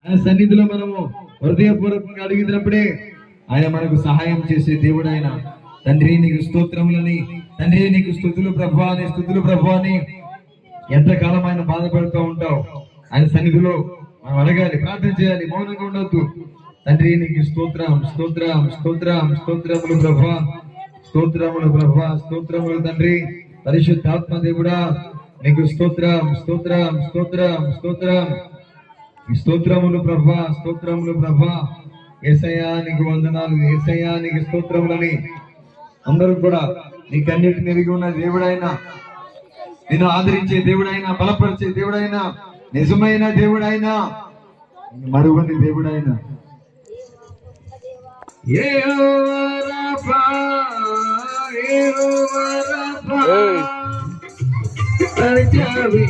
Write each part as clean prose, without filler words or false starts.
ఆయన సన్నిధిలో మనము హృదయపూర్వకంగా అడిగినప్పుడే ఆయన మనకు సహాయం చేసే దేవుడు. ఆయన తండ్రి నీకు స్తోత్రములని, తండ్రి నీకు స్తుతులు ప్రభువా అని, స్తుతులు ప్రభువా అని ఎంతకాలం ఆయన బాధపడుతూ ఉంటావు. ఆయన సన్నిధిలో మనం అడగాలి, ప్రార్థన చేయాలి, మౌనంగా ఉండొద్దు. తండ్రి నీకు స్తోత్రం, స్తోత్రం, స్తోత్రం, స్తోత్రములు ప్రభువా, స్తోత్రములు ప్రభువా, స్తోత్రములు తండ్రి. పరిశుద్ధాత్మ దేవుడా నీకు స్తోత్రం, స్తోత్రం, స్తోత్రం, స్తోత్రం, స్తోత్రములు ప్రభా, స్తోత్రములు ప్రభా. యేసయ్యా నీకు వందనాలు, యేసయ్యా నీకు స్తోత్రములని అందరూ కూడా నీకన్నిటిని ఎరిగి ఉన్న దేవుడైనా, నిన్ను ఆదరించే దేవుడైనా, బలపరిచే దేవుడైనా, నిజమైన దేవుడైనా, మరువని దేవుడైనా పరిచవి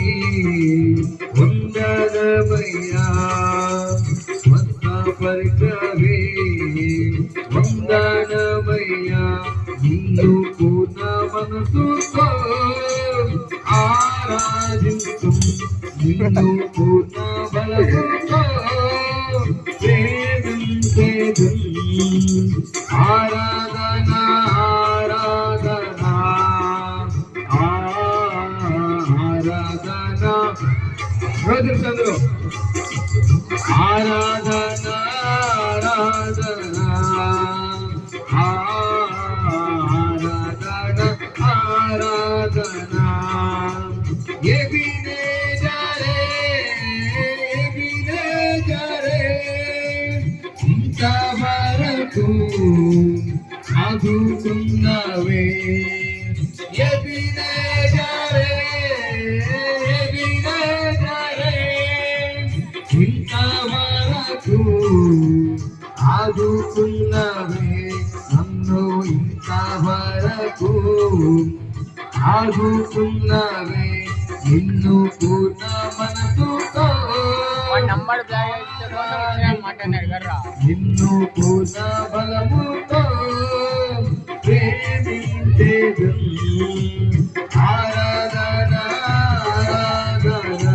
వందనమయ్యా, పరిచవి వందనమయ్యా. నిన్ను పూర్ణ మనసుతో ఆరాధించు, నిన్ను పూర్ణ బలముతో ప్రేమించేదు. ఆరాధన ఆరాధన ఆరాధన రోజులు ఆరాధన ఆరాధన ఆరాధన ఆరాధన. ఇంతవరకు ఆదుకున్నవే ఇంతవరకు ఆదుకున్నవే నన్ను, ఇంతవరకు ఆదుకున్నవే నిన్ను పూర్ణ మనసుతో, నిన్ను పూర్ణ బలముతో ప్రేమించేదు. ఆరాధన ఆరాధన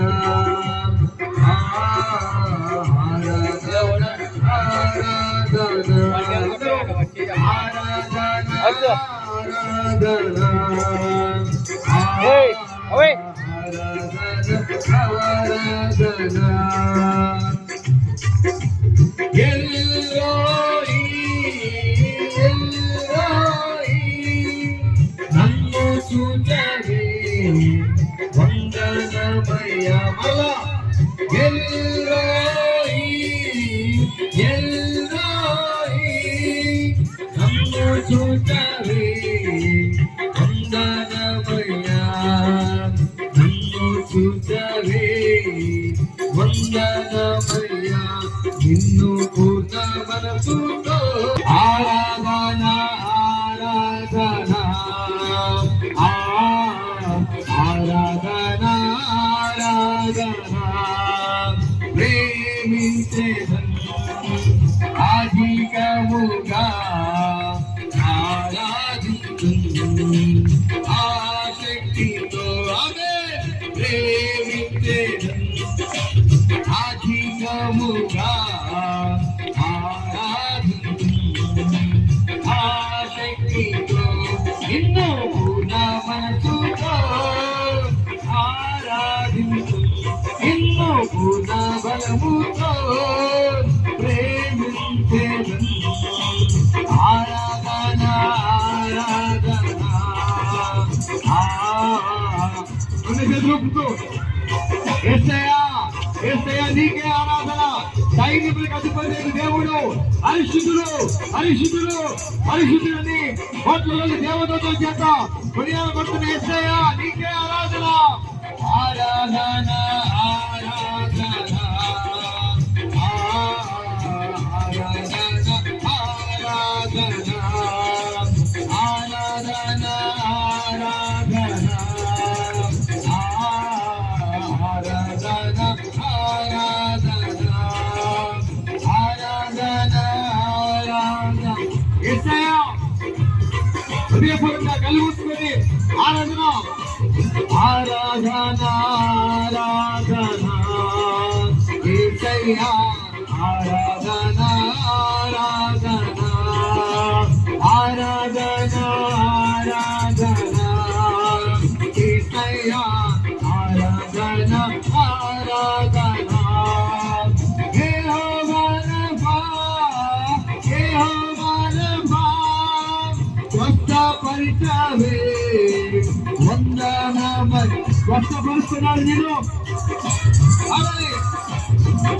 ఆరాధన ఆరాధన నన్ను చూచవే వందనమయ్యా. మళ్ళా నన్ను చూచవే వందనమయ్యా, నన్ను చూచవే వందనమయ్యా. నిన్ను పూర్ణ మనసుతో ఆరాధన ఆరాధన ఆరాధన ఆరాధన. ప్రేమించేదను అధికముగా ఆరాధించును ఆసక్తితో. ఆమె ప్రేమించేదను అధికముగా ఆరాధించును ఆసక్తితో. నిన్ను పూర్ణ మనసుతో ఆరాధించు, నిన్ను పూర్ణ బలముతో ప్రేమించేదను. ఆరాధన ఆరాధన యేసయ్యా, యేసయ్యా నీకే ఆరాధన. సైనికులకు అధిపతి దేవుడు, పరిశుద్ధులు పరిశుద్ధులు పరిశుద్ధులని కోట్లలోని దేవదూతల చేత కొనియాడబడుతున్న యేసయ్యా నీకే ఆరాధన. ఆరాధన ఆరాధన ఆరాధన ఆరాధన ఆరాధన ఆరాధన ఆరాధన ఆరాధన ఆరాధన. యేసయ్యా హృదయపూర్వకంగా కలుగుతుంది ఆరాధన ఆరాధన ఆరాధన యేసయ్యా. ఆరాధన ఆరాధన ఆరాధన ఆరాధన యేసయ్యా ఆరాధన ఆరాధన యెహోవా రబ్బా యెహోవా రబ్బా స్వస్థపరిచావే వందనమని స్వస్థపరుస్తున్నాడు నేను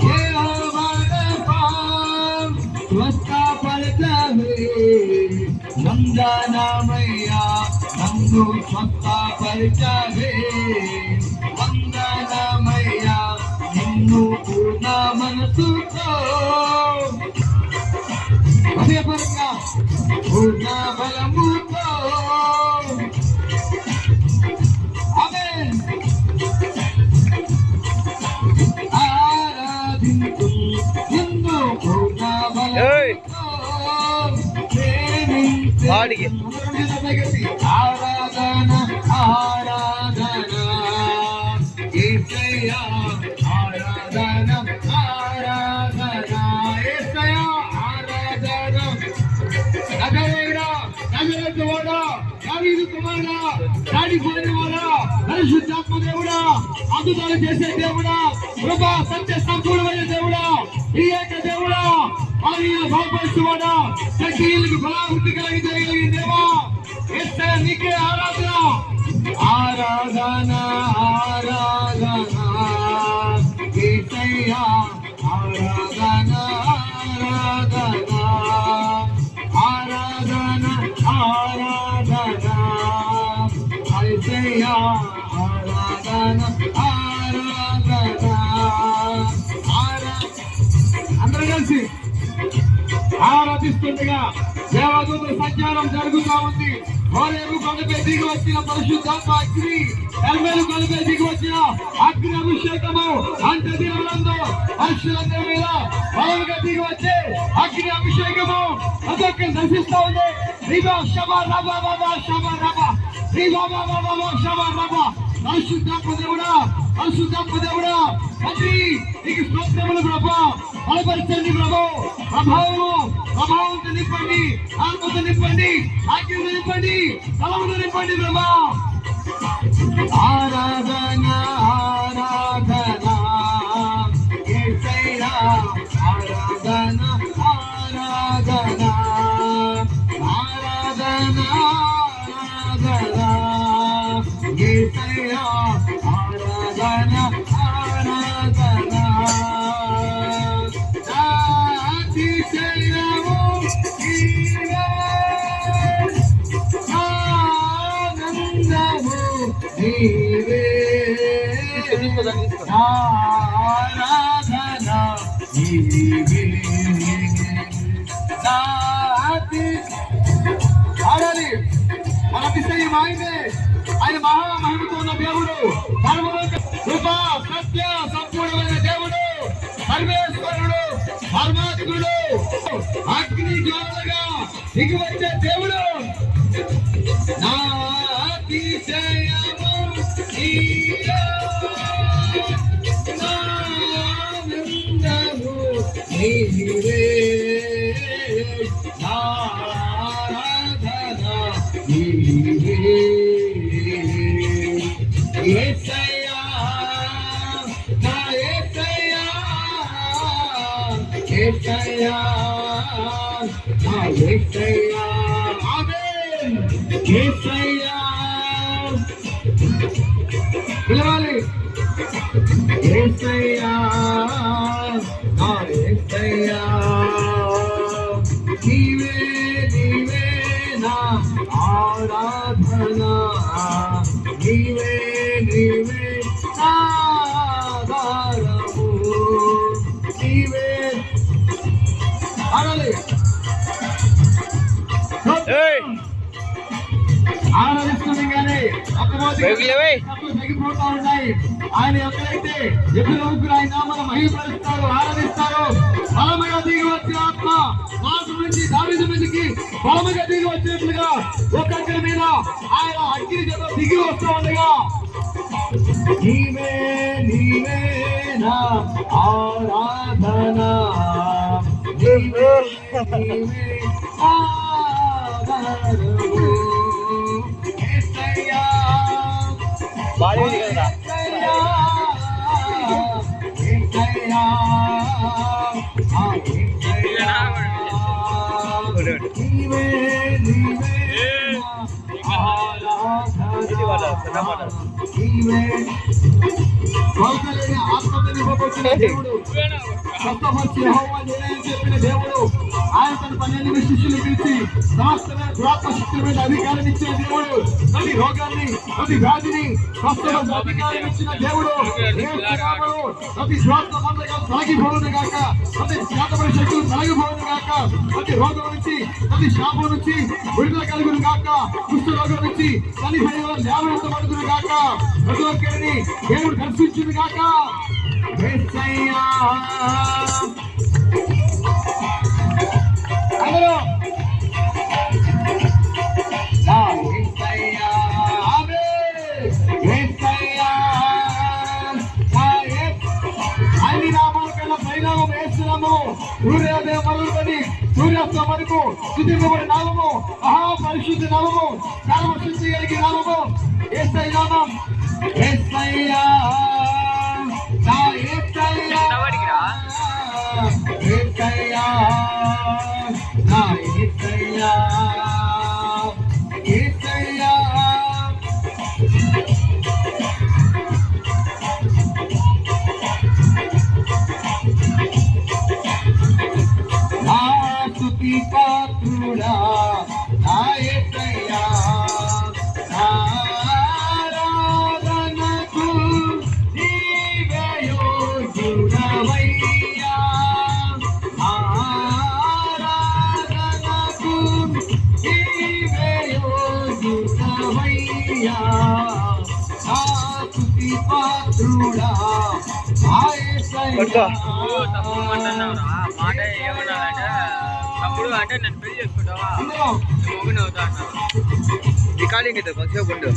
యెహోవా రబ్బా స్వస్థపరిచావే వందనమయ్యా నన్ను స్వస్థపరిచావే వందనమయ్యా నిన్ను పూర్ణ మనసుతో హృదయపరంగా పూర్ణ బలముతో ఆమేన్ ఆరాధించు నిన్ను పూర్ణ బలముతో ఆరాధన ఆరాధన యేసయ్యా ఆరాధన ఆరాధన యేసయ్యా ఆరాధన నజరేయుడా నజరేయుడా దావీదు కుమారుడా దాడిపోయినవాడా పరిశుద్ధాత్మ దేవుడా అద్భుతాలు చేసే దేవుడా కృపా సత్య సంపూర్ణమైన దేవుడా ప్రియేక దేవుడా మరియు బాగుపరుచువాడా సఖీలకు బలావృద్ధి కలిగిన దేవా యేసయ్యా నీకే ఆరాధన ఆరాధన ఆరాధన యేసయ్యా ఆరాధన ఆరాధన ఆరాధన ఆరాధన యేసయ్యా ఆరాధన ఆరాధన అందరూ కలిసి ఆరాధిస్తుండగా దేవదూతల సంచారం జరుగుతూ ఉంది. హోరేబు కొండపై దిగి వచ్చిన పరిశుద్ధాత్మ అగ్ని, కర్మేలు కొండపై దిగి వచ్చిన అగ్ని అభిషేకము అంత దినములందు మనుషులందరి మీద బలముగా దిగి వచ్చే అగ్ని అభిషేకము ఒక్కొక్కరు దర్శిస్తూ ఉంది. పరిశుద్ధాత్మ దేవుడా పరిశుద్ధాత్మ దేవుడా తండ్రి నీకు స్తోత్రములు ప్రభా బలపరచండి ప్రభు ప్రభావంతో నింపండి ఆత్మతో నింపండి ఆజ్ఞతో నింపండి బలముతో నింపండి ప్రభా ఆరాధన ఆరాధన యేసయ్యా ఆరాధన ఆరాధన ఆరాధన ఆరాధన యేసయ్యా ఆరాధన ఆరాధన అతిశయము నీవే ఆనందము నీవే ఆరాధన నీవే ఆడాలి మన అతిశయం ఆయనే ఆయన మహామహిమతో ఉన్న దేవుడు కృపా సత్య సంపూర్ణమైన దేవుడు పరమేశ్వరుడు పరమాత్ముడు అగ్ని జ్వాలగా దిగి వచ్చే దేవుడు నా అతిశయము నీవే ఆనందము నీవే ఆరాధన నీవే యేసయ్యా నా యేసయ్యా యేసయ్యా నా యేసయ్యా ఆమేన్ యేసయ్యా పిలవాలి యేసయ్యా నా యేసయ్యా నీవే నీవే నా ఆరాధన నీవే నీవే ఆధారము నీవే ఆడాలి ఆరాధిస్తుండగానే తగ్గిపోతా ఉన్నాయి. ఆయన ఎక్కడైతే ఎప్పుడు ఆయన నామను మహిమపరుస్తారు ఆరాధిస్తారు బలముగా దిగి వచ్చిన ఆత్మ మాసు నుంచి దావీదు మీదకి బలముగా దిగి వచ్చినట్లుగా ఒక్కొక్కరి మీద ఆయన అగ్ని చేత దిగి వస్తూ ఉండగా నీవే నీవే ఆరాధనా నీవే నీవే ఆరాధనము యేసయ్యా యేసయ్యా యేసయ్యా నీవే నీవే ఆరాధనా నీవే ఆత్మని ఇవ్వబోతున్న దేవుడు స్వస్థపరిచి యెహోవా నేనని చెప్పిన దేవుడు ఆయన తన 12 శిష్యులు పిలిచి సమస్తమైన దురాత్మ శక్తుల మీద అధికారం ఇచ్చిన దేవుడు ప్రతి రోగాన్ని ప్రతి వ్యాధిని స్వస్థపరిచి అధికారం ఇచ్చిన దేవుడు ప్రతి దురాత్మ బంధకాలు తొలగిపోవును గాక ప్రతి శాతమైన శక్తులు తొలగిపోవును గాక ప్రతి రోగం నుంచి ప్రతి శాపం నుంచి విడుదల కలుగును గాక కుష్ఠ రోగం నుంచి చనిపోయిన లేవనెత్తబడును గాక ప్రతి ఒక్కరిని దేవుడు దర్శించును గాక యేసయ్యా అందరూ యేసయ్యా యేసయ్యా అన్ని నామాల కన్నా పరిణామం యేసునామము సూర్యోదయం మొదలుకొని సూర్యాస్తం వరకు స్తుతింపబడిన నామము మహాపరిశుద్ధ నామము సర్వశక్తి కలిగిన నామము యేసయ్య నామం యేసయ్యా నా యేసయ్యా యేసయ్యా నా యేసయ్యా యేసయ్యా నా స్తుతి పాత్రుడా నా యేసయ్యా నా ఆరాధనకు నీవే యోగ్యుడవయ్యా ఆరాధనకు నీవే యోగ్యుడవయ్యా నా స్తుతి పాత్రుడా నా యేసయ్యా మాట ఏమన్నాడంటే తమ్ముడు అంటే నన్ను పెళ్లి చేసుకుంటావా మొగుని అవుతా అన్నా రికార్డింగ్ అయితే కొంచెం ఉండు